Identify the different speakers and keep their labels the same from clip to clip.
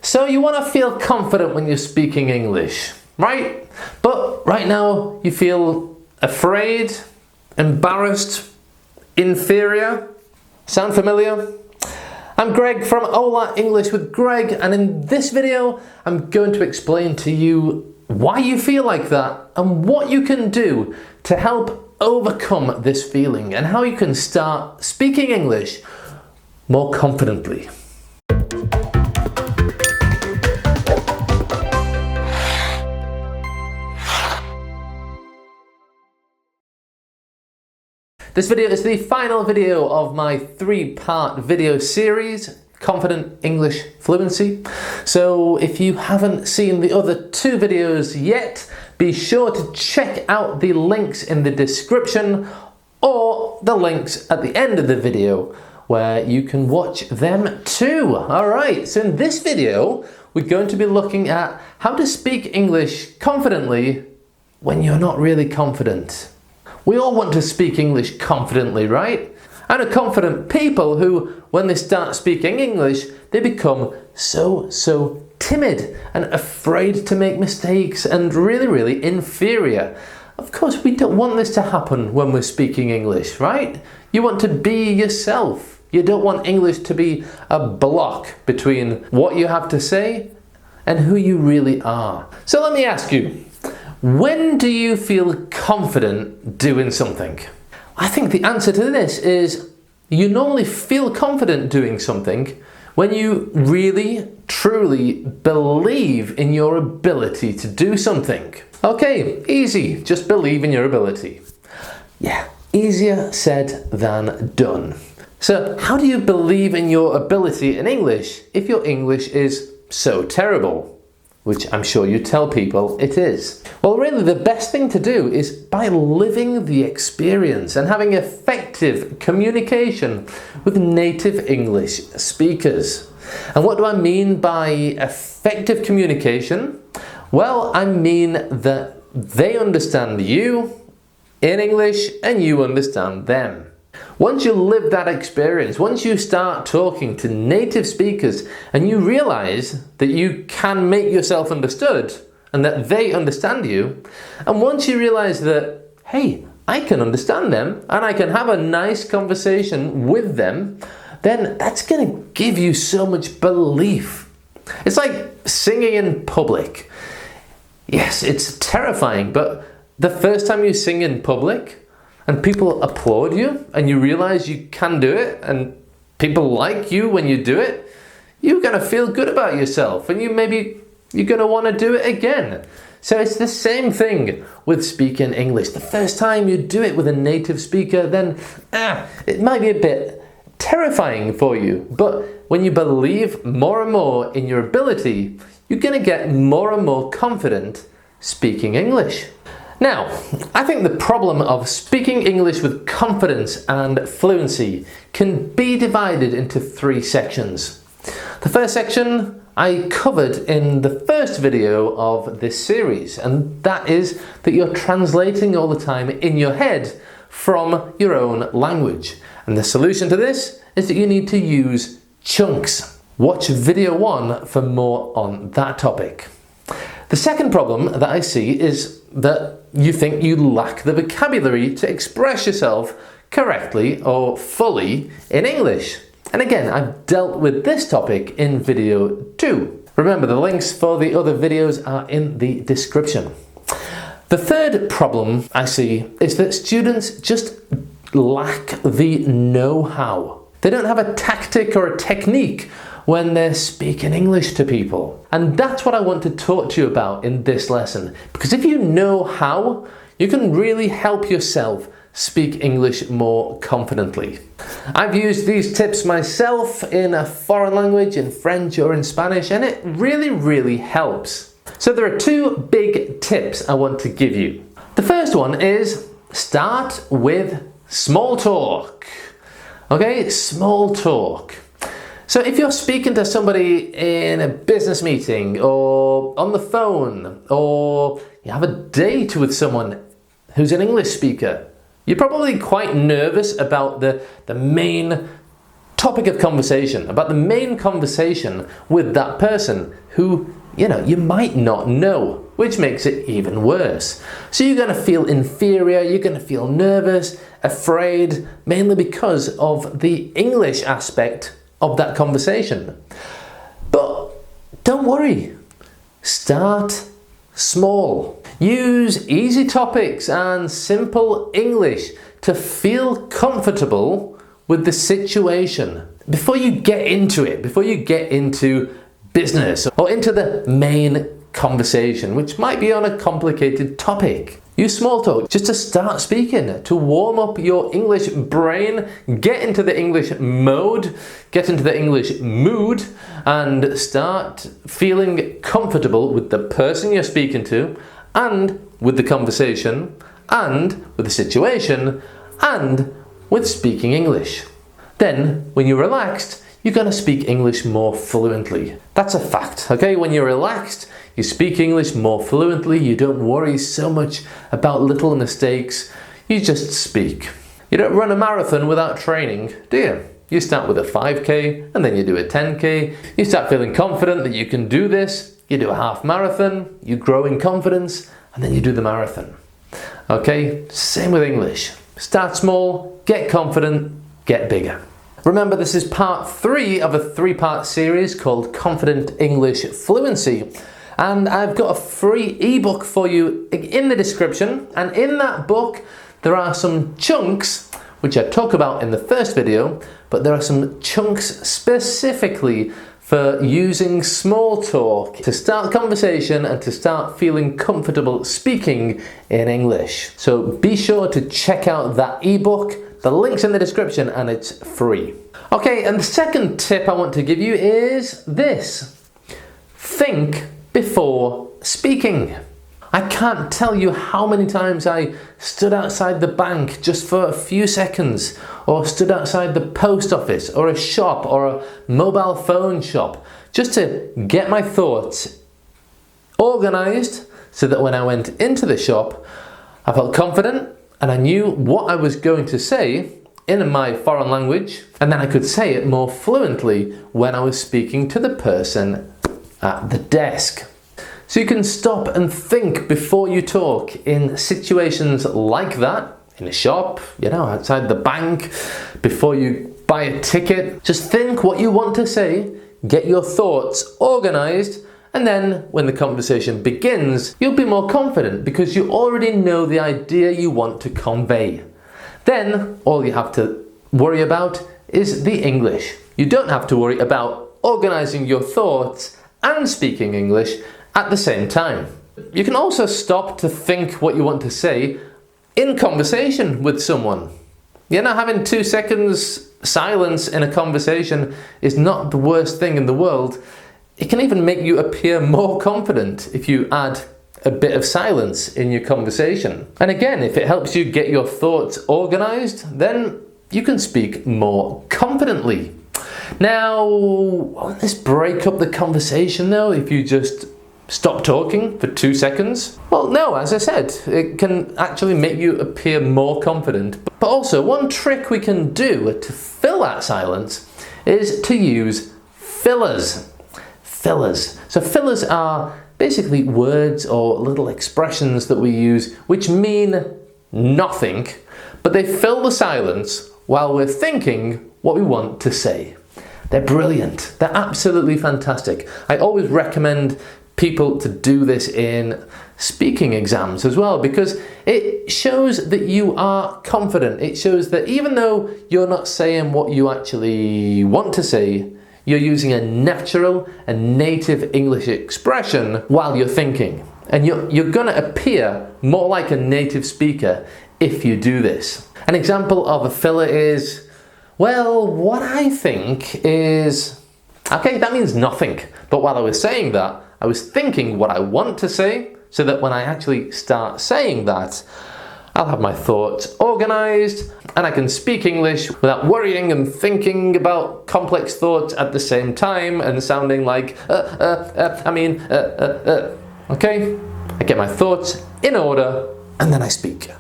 Speaker 1: So you want to feel confident when you're speaking English, right? But right now you feel afraid, embarrassed, inferior. Sound familiar? I'm Greg from Hola English with Greg, and in this video I'm going to explain to you why you feel like that and what you can do to help overcome this feeling and how you can start speaking English more confidently. This video is the final video of my 3-part video series, Confident English Fluency. So if you haven't seen the other 2 videos yet, be sure to check out the links in the description or the links at the end of the video where you can watch them too. Alright, so in this video, we're going to be looking at how to speak English confidently when you're not really confident. We all want to speak English confidently, right? I know confident people who, when they start speaking English, they become so timid and afraid to make mistakes and really inferior. Of course, we don't want this to happen when we're speaking English, right? You want to be yourself. You don't want English to be a block between what you have to say and who you really are. So let me ask you, when do you feel confident doing something? I think the answer to this is you normally feel confident doing something when you really, truly believe in your ability to do something. Okay, easy, just believe in your ability. Yeah, easier said than done. So how do you believe in your ability in English if your English is so terrible? Which I'm sure you tell people it is. Well, really the best thing to do is by living the experience and having effective communication with native English speakers. And what do I mean by effective communication? Well, I mean that they understand you in English and you understand them. Once you live that experience, once you start talking to native speakers and you realize that you can make yourself understood and that they understand you, and once you realize that, hey, I can understand them and I can have a nice conversation with them, then that's going to give you so much belief. It's like singing in public. Yes, it's terrifying, but the first time you sing in public, and people applaud you and you realize you can do it and people like you when you do it, you're going to feel good about yourself and you're going to want to do it again. So it's the same thing with speaking English. The first time you do it with a native speaker, then it might be a bit terrifying for you. But when you believe more and more in your ability, you're going to get more and more confident speaking English. Now, I think the problem of speaking English with confidence and fluency can be divided into 3 sections. The first section I covered in the first video of this series, and that is that you're translating all the time in your head from your own language. And the solution to this is that you need to use chunks. Watch video 1 for more on that topic. The second problem that I see is that you think you lack the vocabulary to express yourself correctly or fully in English. And again, I've dealt with this topic in video 2. Remember, the links for the other videos are in the description. The third problem I see is that students just lack the know-how. They don't have a tactic or a technique when they're speaking English to people. And that's what I want to talk to you about in this lesson. Because if you know how, you can really help yourself speak English more confidently. I've used these tips myself in a foreign language, in French or in Spanish, and it really helps. So there are 2 big tips I want to give you. The first one is start with small talk. Okay, small talk. So if you're speaking to somebody in a business meeting or on the phone, or you have a date with someone who's an English speaker, you're probably quite nervous about the main topic of conversation, about the main conversation with that person who, you might not know, which makes it even worse. So you're going to feel inferior, you're going to feel nervous, afraid, mainly because of the English aspect of that conversation. But don't worry, start small. Use easy topics and simple English to feel comfortable with the situation. Before you get into it, before you get into business or into the main conversation, which might be on a complicated topic. Use small talk just to start speaking, to warm up your English brain, get into the English mode, get into the English mood, and start feeling comfortable with the person you're speaking to, and with the conversation, and with the situation, and with speaking English. Then, when you're relaxed, you're going to speak English more fluently. That's a fact, okay? When you're relaxed, you speak English more fluently, you don't worry so much about little mistakes, you just speak. You don't run a marathon without training, do you? You start with a 5k, and then you do a 10k, you start feeling confident that you can do this, you do a half marathon, you grow in confidence, and then you do the marathon. Okay? Same with English. Start small, get confident, get bigger. Remember, this is part 3 of a 3-part series called Confident English Fluency. And I've got a free ebook for you in the description. And in that book, there are some chunks, which I talk about in the first video, but there are some chunks specifically for using small talk to start conversation and to start feeling comfortable speaking in English. So be sure to check out that ebook. The link's in the description and it's free. Okay, and the second tip I want to give you is this. Think before speaking. I can't tell you how many times I stood outside the bank just for a few seconds, or stood outside the post office or a shop or a mobile phone shop just to get my thoughts organized so that when I went into the shop, I felt confident and I knew what I was going to say in my foreign language, and then I could say it more fluently when I was speaking to the person at the desk. So you can stop and think before you talk in situations like that, in a shop, outside the bank, before you buy a ticket. Just think what you want to say, get your thoughts organized, and then when the conversation begins, you'll be more confident because you already know the idea you want to convey. Then all you have to worry about is the English. You don't have to worry about organizing your thoughts and speaking English at the same time. You can also stop to think what you want to say in conversation with someone. Having 2 seconds silence in a conversation is not the worst thing in the world. It can even make you appear more confident if you add a bit of silence in your conversation. And again, if it helps you get your thoughts organized, then you can speak more confidently. Now, won't this break up the conversation though if you just stop talking for 2 seconds? Well, no, as I said, it can actually make you appear more confident. But also, one trick we can do to fill that silence is to use fillers. Fillers. So fillers are basically words or little expressions that we use which mean nothing, but they fill the silence while we're thinking what we want to say. They're brilliant. They're absolutely fantastic. I always recommend people to do this in speaking exams as well, because it shows that you are confident. It shows that even though you're not saying what you actually want to say, you're using a natural and native English expression while you're thinking. And you're going to appear more like a native speaker if you do this. An example of a filler is, well, what I think is... Okay, that means nothing. But while I was saying that, I was thinking what I want to say, so that when I actually start saying that, I'll have my thoughts organized and I can speak English without worrying and thinking about complex thoughts at the same time and sounding like, okay? I get my thoughts in order and then I speak.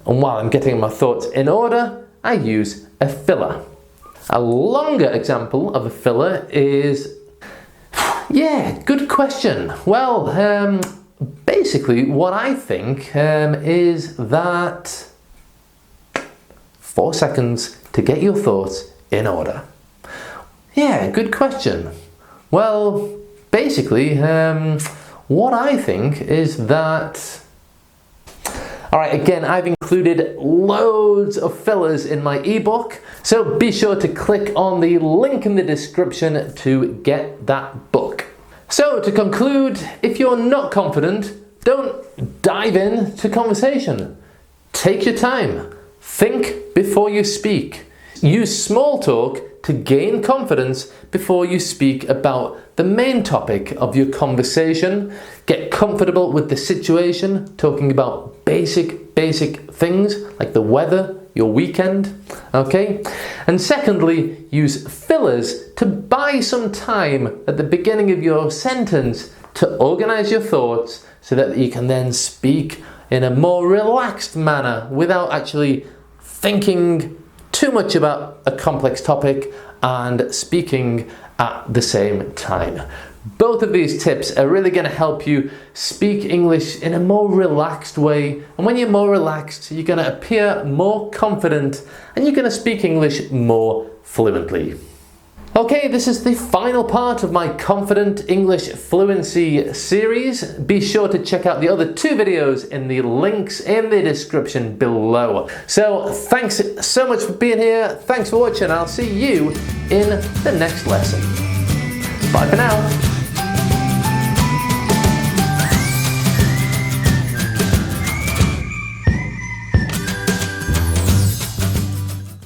Speaker 1: And while I'm getting my thoughts in order, I use a filler. A longer example of a filler is, yeah, good question. Well, basically what I think is that 4 seconds to get your thoughts in order. Yeah, good question. Well, basically, what I think is that... Alright, again, I've included loads of fillers in my ebook, so be sure to click on the link in the description to get that book. So, to conclude, if you're not confident, don't dive into conversation. Take your time. Think before you speak. Use small talk to gain confidence before you speak about the main topic of your conversation. Get comfortable with the situation, talking about basic things like the weather, your weekend, okay? And secondly, use fillers to buy some time at the beginning of your sentence to organize your thoughts so that you can then speak in a more relaxed manner without actually thinking too much about a complex topic and speaking at the same time. Both of these tips are really going to help you speak English in a more relaxed way, and when you're more relaxed, you're going to appear more confident and you're going to speak English more fluently. Okay, this is the final part of my Confident English Fluency series. Be sure to check out the other 2 videos in the links in the description below. So thanks so much for being here, thanks for watching, I'll see you in the next lesson. Bye for now.